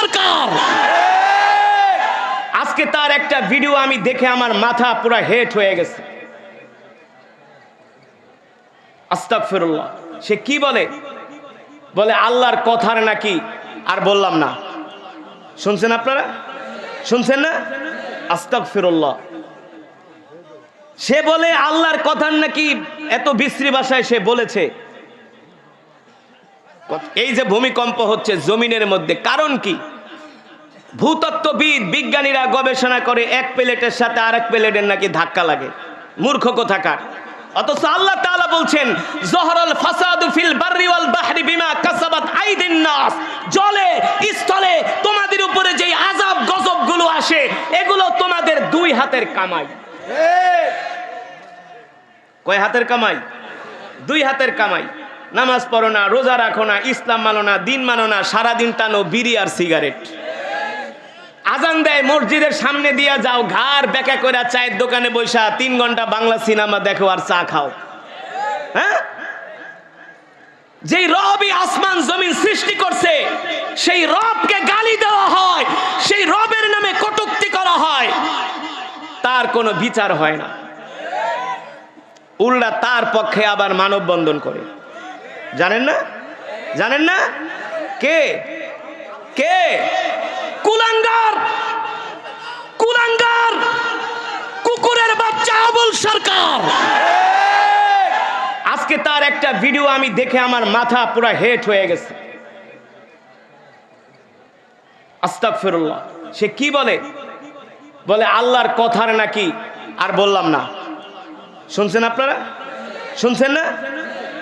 সরকার। আজকে তার একটা ভিডিও আমি দেখে আমার মাথা পুরো হেট হয়ে গেছে। আস্তাগফিরুল্লাহ। সে কি বলে? বলে আল্লাহর কথার নাকি আর বললাম না। শুনছেন আপনারা? শুনছেন না? আস্তাগফিরুল্লাহ। সে বলে আল্লাহর কথার নাকি এত বিশ্রী ভাষায় সে বলেছে। এই যে ভূমিকম্প হচ্ছে জমিনের মধ্যে, কারণ কি? ভূতত্ত্ববিদ বিজ্ঞানীরা গবেষণা করে এক প্লেটের সাথে আরেক প্লেটের নাকি ধাক্কা লাগে। মূর্খ কোথাকার। অথচ আল্লাহ তাআলা বলছেন জহরাল ফাসাদু ফিল বাররি ওয়াল বাহরি বিমা কাসাবাত আইদিন নাস। জলে স্থলে তোমাদের উপরে যে আযাব গজবগুলো আসে এগুলো তোমাদের দুই হাতের কামাই। কয় হাতের কামাই? দুই হাতের কামাই। নামাজ পড়ো না, রোজা রাখো না, ইসলাম মানো না, দিন মানো না, সারাদিন টানো বিড়ি আর সিগারেট। আজান দেয় মসজিদের সামনে দিয়া যাও, ঘাড় বেঁকা করে চায়ের দোকানে বৈশা 3 ঘন্টা বাংলা সিনেমা দেখো আর চা খাও। হ্যাঁ, যেই রবই আসমান জমিন সৃষ্টি করছে সেই রবকে গালি দেওয়া হয়, সেই রবের নামে কটূক্তি করা হয়, তার কোনো বিচার হয় না। উল্টা তার পক্ষে আবার মানববন্ধন করে। জানেন না? জানেন না? কে কে? কুলাঙ্গার, কুলাঙ্গার, কুকুরের বাচ্চা আবুল সরকার। আজকে তার একটা ভিডিও আমি দেখে আমার মাথা পুরো হেট হয়ে গেছে। আস্তাগফিরুল্লাহ। সে কি বলে? বলে আল্লাহর কথার নাকি আর বললাম না। শুনছেন আপনারা? শুনছেন না?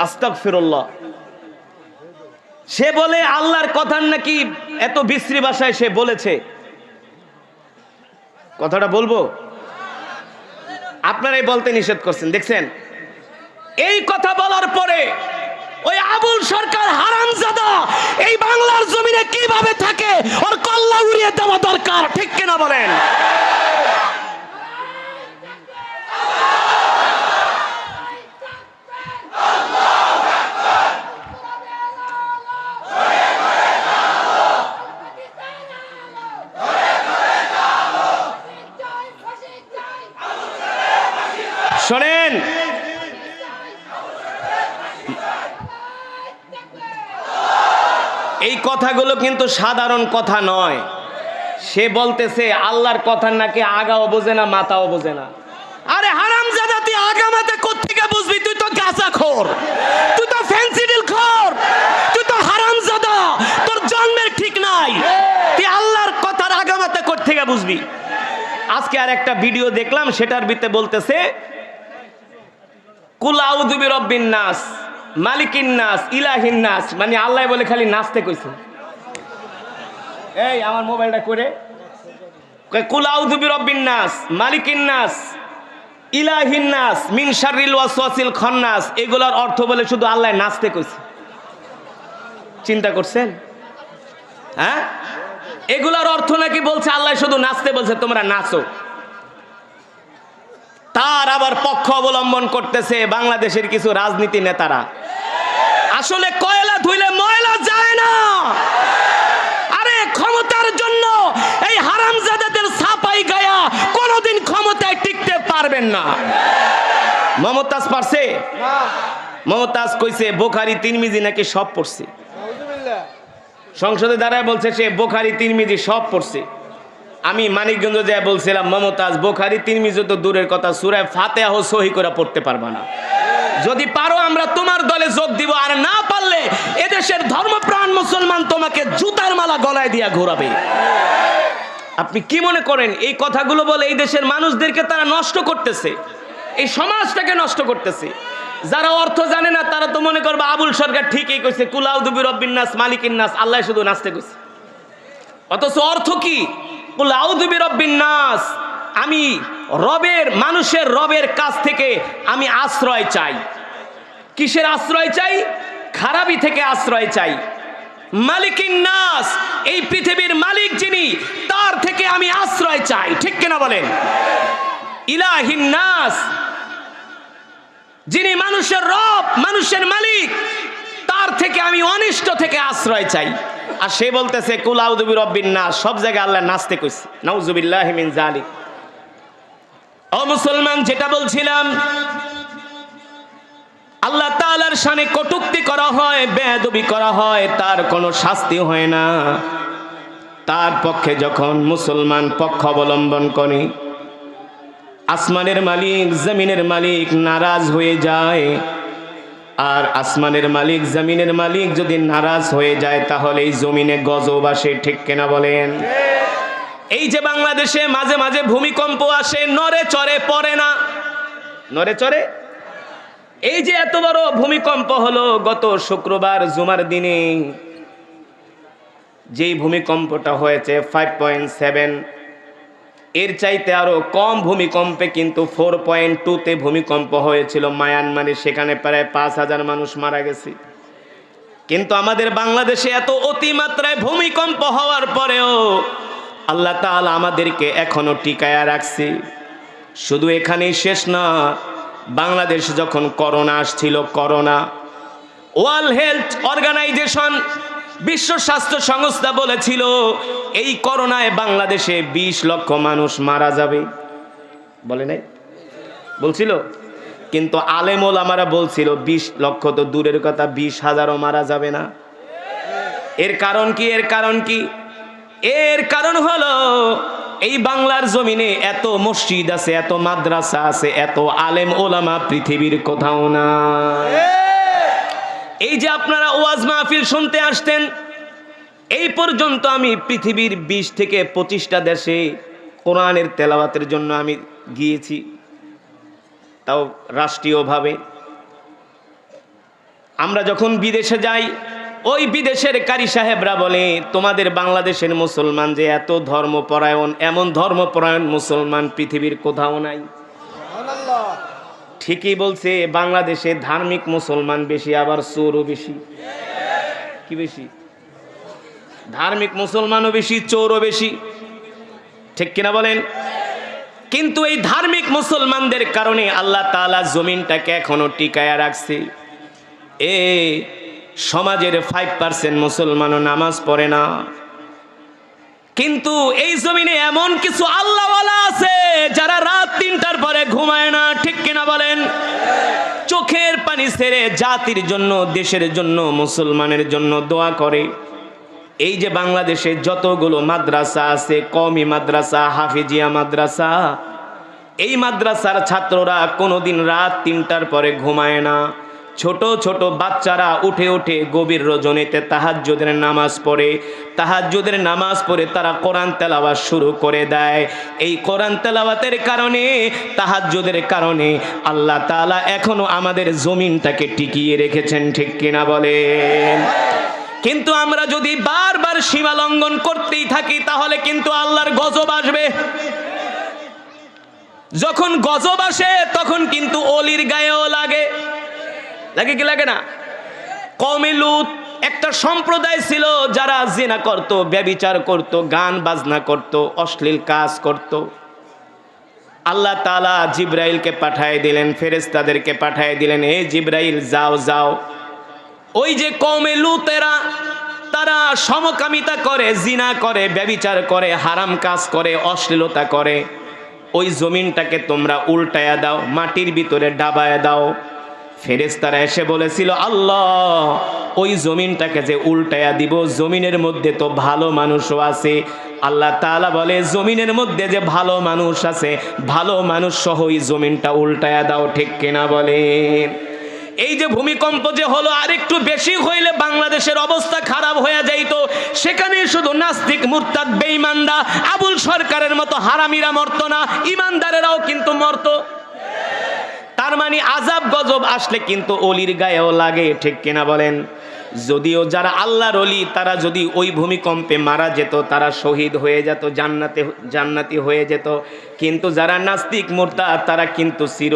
আস্তাগফিরুল্লাহ। সে বলে আল্লাহর কথার নাকি এত বিশ্রী ভাষায় সে বলেছে। কথাটা বলবো? আপনারাই বলতে নিষেধ করছেন। দেখছেন এই কথা বলার পরে ওই আবুল সরকার হারামজাদা এই বাংলার জমিনে কিভাবে থাকে ওর কল্লা উড়িয়ে দেওয়া দরকার। ঠিক কিনা বলেন? শোনেন, এই কথাগুলো কিন্তু সাধারণ কথা নয়। সে বলতেছে আল্লাহর কথার নাকি আগাও বোঝে না মাথাও বোঝে না। আরে হারামজাদা, তুই আগা মাথা কোত্থেকে বুঝবি? তুই তো গাঁজাখোর, তুই তো ফেন্সিডিল খোর, তুই তো হারামজাদা, তোর জন্মের ঠিক নাই। তুই আল্লাহর কথার আগা মাথা কোত্থেকে বুঝবি? আজকে আর একটা ভিডিও দেখলাম, সেটার ভিতরে বলতেছে কুল আউযু বিরাব্বিন নাস মালিকিন নাস ইলাহিন নাস, মানে আল্লাহ বলে খালি নাচতে কইছে। এই আমার মোবাইলটা করে কুল আউযু বিরাব্বিন নাস মালিকিন নাস ইলাহিন নাস মিন শাররিল ওয়াসওয়াসিল খান্নাস, এগুলোর অর্থ বলে শুধু আল্লাহ নাচতে কইছে। চিন্তা করছেন? হ্যাঁ, এগুলোর অর্থ নাকি বলছে আল্লাহ শুধু নাচতে বলছে, তোমরা নাচো। তার আবার পক্ষ অবলম্বন করতেছে বাংলাদেশের কিছু রাজনীতি নেতারা। আসলে কয়লা ধুইলে ময়লা যায় না। আরে ক্ষমতার জন্য এই হারামজাদাদের ছাপাই গায়া কোনোদিন ক্ষমতায় টিকতে পারবেন না। মমতাজ পারছে? মমতাজ কইছে বুখারী তিরমিজি নাকি সব পড়ছে। সংসদে দাঁড়ায় বলছে সে বুখারী তিরমিজি সব পড়ছে। আমি মানিকগঞ্জ যায় বলছিলাম মমতাজ বুখারী তিরমিজি তো দূরের কথা, সূরা ফাতিহা সহি করে পড়তে পারবা না। যদি পারো আমরা তোমার দলে যোগ দিব, আর না পারলে এদেশের ধর্মপ্রাণ মুসলমান তোমাকে জুতার মালা গলায় দিয়া ঘোরাবে। আপনি কি মনে করেন এই কথাগুলো বলে এই দেশের মানুষদেরকে তারা নষ্ট করতেছে, এই সমাজটাকে নষ্ট করতেছে? যারা অর্থ জানে না তারা তো মনে করবে আবুল সরকার ঠিকই কইছে, কুল আউযু বিরাব্বিন নাস মালিকিন নাস, আল্লাহ শুধু নাচতে কইছে। অথচ অর্থ কি? কুল আউযু বিরাব্বিন নাস, আমি রবের, মানুষের রবের কাছ থেকে আমি আশ্রয় চাই। কিসের আশ্রয় চাই? খারাপি থেকে আশ্রয় চাই। মালিকিন নাস, এই পৃথিবীর মালিক যিনি, তার থেকে আমি আশ্রয় চাই। ঠিক কিনা বলেন? ইলাহিন নাস, যিনি মানুষের রব, মানুষের মালিক, তার থেকে আমি অনিষ্ট থেকে আশ্রয় চাই। আর সে বলতেছে কুল আউযু বিরাব্বিন নাস, সব জায়গায় আল্লাহ নাচতে কইছে। নাউযুবিল্লাহি মিন যালিক। ও মুসলমান, যেটা বলছিলাম, আল্লাহ তাআলার শানে কটূক্তি করা হয়, বেয়াদবি করা হয়, তার কোনো শাস্তি হয় না। তার পক্ষে যখন মুসলমান পক্ষ অবলম্বন করে, আসমানের মালিক জমিনের মালিক নারাজ হয়ে যায়। আর আসমানের মালিক জমিনের মালিক যদি নারাজ হয়ে যায়, তাহলে এই জমিনে গজব আসে, ঠিক কিনা বলেন? এই যে বাংলাদেশে মাঝে মাঝে ভূমিকম্প আসে, নড়ে চড়ে পড়ে না, নড়ে চড়ে। এই যে এত বড় ভূমিকম্প হলো গত শুক্রবার জুমার দিনে, যেই ভূমিকম্পটা হয়েছে 5.7, এর চাইতে আরো কম ভূমিকম্পে কিন্তু 4.2-তে ভূমিকম্প হয়েছিল মায়ানমারে, সেখানে প্রায় 5,000 মানুষ মারা গেছে। কিন্তু আমাদের বাংলাদেশে এত অতিমাত্রায় ভূমিকম্প হওয়ার পরেও আল্লাহ তাআলা আমাদেরকে এখনো টিকায়া রাখছে। শুধু এখানেই শেষ না, বাংলাদেশ যখন করোনা আসছিল, করোনা, ওয়ার্ল্ড হেলথ অর্গানাইজেশন, বিশ্ব স্বাস্থ্য সংস্থা বলেছিল এই করোনায় বাংলাদেশে 20 লক্ষ মানুষ মারা যাবে। বলে নাই? বলছিল। কিন্তু আলেম ওলামারা বলছিল 20 লক্ষ তো দূরের কথা, 20,000ও মারা যাবে না। এর কারণ কি? এর কারণ কি? এর কারণ হলো এই বাংলার জমিনে এত মসজিদ আছে, এত মাদ্রাসা আছে, এত আলেম ওলামা পৃথিবীর কোথাও না। এই যে আপনারা ওয়াজ মাহফিল শুনতে আসতেন, এই পর্যন্ত আমি পৃথিবীর 20 থেকে 25টা দেশে কোরআনের তেলাওয়াতের জন্য আমি গিয়েছি, তাও রাষ্ট্রীয়ভাবে। আমরা যখন বিদেশে যাই, ওই বিদেশের কারি সাহেবরা বলে তোমাদের বাংলাদেশের মুসলমান যে এত ধর্মপরায়ণ, এমন ধর্মপরায়ণ মুসলমান পৃথিবীর কোথাও নাই। ঠিকই বলছে, বাংলাদেশে ধার্মিক মুসলমান বেশি, আবার চোরও বেশি। কি বেশি? ধার্মিক মুসলমানও বেশি, চোরও বেশি, ঠিক কিনা বলেন? কিন্তু এই ধার্মিক মুসলমানদের কারণে আল্লাহ তাআলা জমিনটাকে এখনো টিকায়া রাখছে। সমাজের 5% মুসলমানও নামাজ পড়ে না, কিন্তু এই জমিনে এমন কিছু আল্লাহওয়ালা আছে যারা রাত 3টার পরে ঘুমায় না, ঠিক কিনা বলেন? চোখের পানি ছেড়ে জাতির জন্য, দেশের জন্য, মুসলমানের জন্য দোয়া করে। এই যে বাংলাদেশে যতগুলো মাদ্রাসা আছে, কওমি মাদ্রাসা, হাফিজিয়া মাদ্রাসা, এই মাদ্রাসার ছাত্ররা কোনোদিন রাত 3টার পরে ঘুমায় না। ছোট ছোট বাচ্চারা উঠে উঠে গভীর রজনীতে তাহাজ্জুদের নামাজ পড়ে। তাহাজ্জুদের নামাজ পড়ে তারা কোরআন তেলাওয়াত শুরু করে দেয়। এই কোরআন তেলাওয়াতের কারণে, তাহাজ্জুদের কারণে আল্লাহ তাআলা এখনো আমাদের জমিনটাকে টিকিয়ে রেখেছেন, ঠিক কিনা বলেন? কিন্তু আমরা যদি বারবার সীমা লঙ্ঘন করতেই থাকি, তাহলে কিন্তু আল্লাহর গজব আসবে। যখন গজব আসে তখন কিন্তু অলির গায়েও লাগে। লাগে কি লাগে না? কওমে লূত একটা সম্প্রদায় ছিল যারা জিনা করত, ব্যভিচার করত, গান বাজনা করত, অশ্লীল কাজ করত। আল্লাহ তাআলা জিবরাইলকে পাঠিয়ে দিলেন, ফেরেশতাদেরকে পাঠিয়ে দিলেন, হে জিবরাইল যাও যাও, ওই যে কওমে লূতেরা তারা সমকামিতা করে, জিনা করে, ব্যভিচার করে, হারাম কাজ করে, অশ্লীলতা করে, ওই জমিনটাকে তোমরা উল্টায়া দাও, মাটির ভিতরে ডাবায়া দাও। ফেরেশতারা এসে বলেছিল, আল্লাহ ওই জমিনটাকে যে উল্টায়া দিব, জমিনের মধ্যে তো ভালো মানুষও আছে। আল্লাহ তাআলা বলে, জমিনের মধ্যে যে ভালো মানুষ আছে, ভালো মানুষ সহ ওই জমিনটা উল্টায়া দাও, ঠিক কিনা বলেন? এই যে ভূমিকম্প যে হলো, আরেকটু বেশি হইলে বাংলাদেশের অবস্থা খারাপ হয়ে যাইত। সেখানে শুধু নাস্তিক, মুরতাদ, বেঈমানরা, আবুল সরকারের মতো হারামিরা মরতো না, ইমানদারেরাও কিন্তু মরতো। তার মানে আযাব গজব আসলে কিন্তু অলির গায়েও লাগে, ঠিক কিনা বলেন? যদিও যারা আল্লাহর ওলি, তারা যদি ওই ভূমিকম্পে মারা যেত, তারা শহীদ হয়ে যেত, জান্নাতি হয়ে যেত। কিন্তু যারা নাস্তিক, মুরতাদ, তারা কিন্তু চির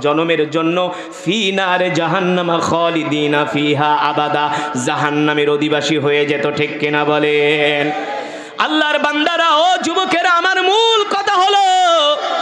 জনমের জন্য ফি নারে জাহান্নামা খালিদিনা ফিহা আবাদা, জাহান্নামের অধিবাসী হয়ে যেত, ঠিক কিনা বলেন? আল্লাহর বান্দারা, ও যুবকেরা, আমার মূল কথা হলো